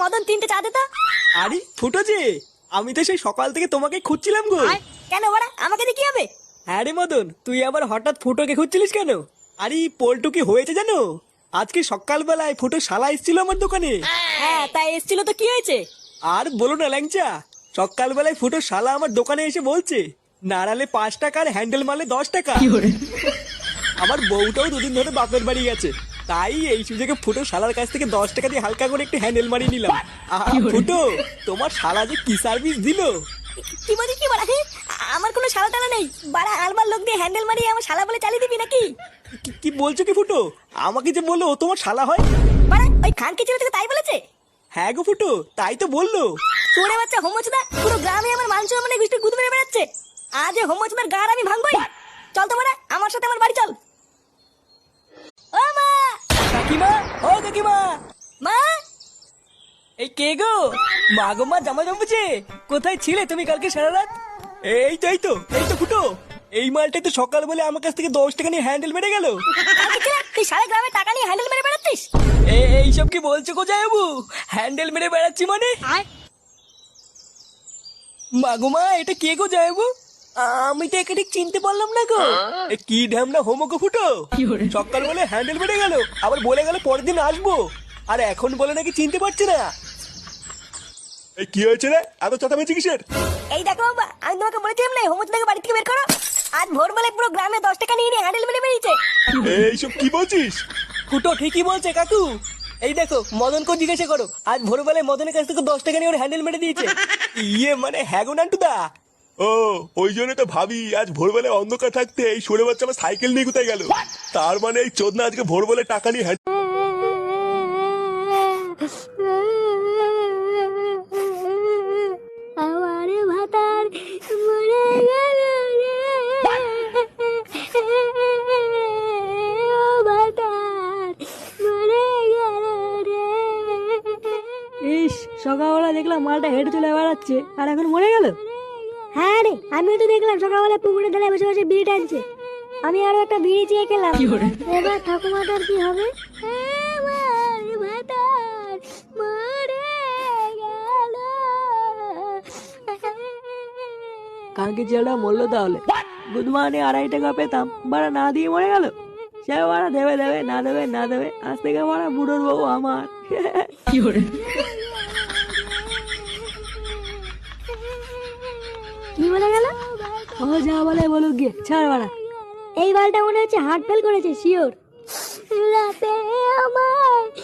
মদন তিনটে চা দে তো। আরে ফুটো যে, আমি তো সেই সকাল থেকে তোমাকে খুঁজছিলাম গো। কেন বাড়া আমাকে দিয়ে কি হবে? হ্যাঁ রে মদন, তুই আবার হঠাৎ ফুটোকে খুঁজছিলিস কেন? আরে পল্টু কি হয়েছে জানো? আজকে সকালবেলায় ফুটো শালা এসেছিল আমার দোকানে। হ্যাঁ তাই এসেছিল তো কি হয়েছে? আর বলো না ল্যাংচা, সকালবেলায় ফুটো শালা আমার দোকানে এসে বলছে নাড়ালে 5 টাকা আর হ্যান্ডেল মারলে 10 টাকা। আমার বউটাও দুদিন ধরে বাপের বাড়ি গেছে, তাই এই সুযোগে ফুটো শালার কাছ থেকে 10 টাকা দিয়ে হালকা করে একটু হ্যান্ডেল মারিয়ে নিলাম। ফুটো, তোমার শালা যে কি সার্ভিস দিল! কি বলিস কি বাড়া? আমার কোনো শালা টালা নেই বাড়া, আলবার লোক দিয়ে হ্যান্ডেল মারিয়ে আমার শালা বলে চালিয়ে দিবি নাকি? কি বলছো কি ফুটো? আমাকে যে বললো ও তোমার শালা হয়। বাড়া ওই খানকে ছেলে থেকে তাই বলেছে? হ্যাঁ গো ফুটো, তাই তো বললো। তোরে বাচ্চা হোমচদা পুরো গ্রামে আমার মান সম্মানে গুষ্টি গুদ মেরে বেড়াচ্ছে। আজ এই হোমচদার গাড় আমি ভাঙবই। চল তো বাড়া আমার সাথে আমার বাড়ি চল। ও মা! কাকিমা, ও কাকিমা! মা! এই কে গো? মা গো মা, জামা জমেছে। কোথায় ছিলে তুমি কালকে সারা রাত? এই তো ফুটো, এই মালটাই তো সকালবেলা আমার কাছ থেকে 10 টাকা নিয়ে হ্যান্ডেল মেরে গেল। কালকে ছেলে তুই সারা গ্রামে টাকা নিয়ে হ্যান্ডেল মেরে বেড়াচ্ছিস? এইসব কি বলছো গো জামাইবাবু? হ্যান্ডেল মেরে বেড়াচ্ছি মানে? মা গো মা, এটা কে গো জামাইবাবু? আমি তো একে ঠিক চিনতে পারলাম না গো। কি ঢ্যামনা হোমো গো ফুটো, সকালবেলা হ্যান্ডেল মেরে গেল, আবার বলে গেল পরের দিন আসবো, আর এখন বলে নাকি চিনতে পারছে না। এই কি হয়েছে রে, এত চেঁচামেচি কিসের? এই দেখো বাবা, আমি তোমাকে বলেছিলাম না হোমচদাকে বাড়ি থেকে বের করো। আজ ভোরবেলায় পুরো গ্রামে 10 টাকা নিয়ে হ্যান্ডেল মেরে বেরিয়েছে। এইসব কি বলছিস? ফুটো ঠিকই বলছে কাকু। এই দেখো মদনকে জিজ্ঞাসা করো, আজ ভোরবেলায় মদনের কাছ থেকে 10 টাকা নিয়ে ওর হ্যান্ডেল মেরে দিয়েছে। ইয়ে মানে হ্যাঁ গো নান্টুদা। ও, ওই জন্য তো ভাবি আজ ভোরবেলায় অন্ধকার থাকতে এই সরে বাচ্চা আমার সাইকেল নিয়ে কোথায় গেল। তার মানে এই চোদনা আজকে ভোরবেলায় টাকা নিয়ে আমার ভাতার মরে গেল রে, ও ভাতার মরে গেল রে। ইস, সকালবেলা দেখলাম মালটা হেঁটে চলে বেড়াচ্ছে আর এখন মরে গেল। হ্যাঁ রে, আমিও তো দেখলাম সকালবেলা পুকুরে ধারে বসে বসে বিড়ি টানছে। আমি আরো একটা বিড়ি চেয়ে খেলাম। এবার ঠাকুমাটার কি হবে? আমার ভাতার মরে গেল। কালকে ছেলেটা মরলো তাহলে। গুড মর্নিং 2.5 টাকা পেতাম, বাড়া না দিয়ে মরে গেল। সে বাড়া দেবে দেবে না দেবে না দেবে, আজ থেকে বাড়া বুড়োর বউ আমার। কি করে কি বলে গেল? ও যা বলে বলুক গিয়ে, ছাড় বাড়া। এই বালটা মনে হচ্ছে হার্ট ফেল করেছে শিওর। রাতে আমার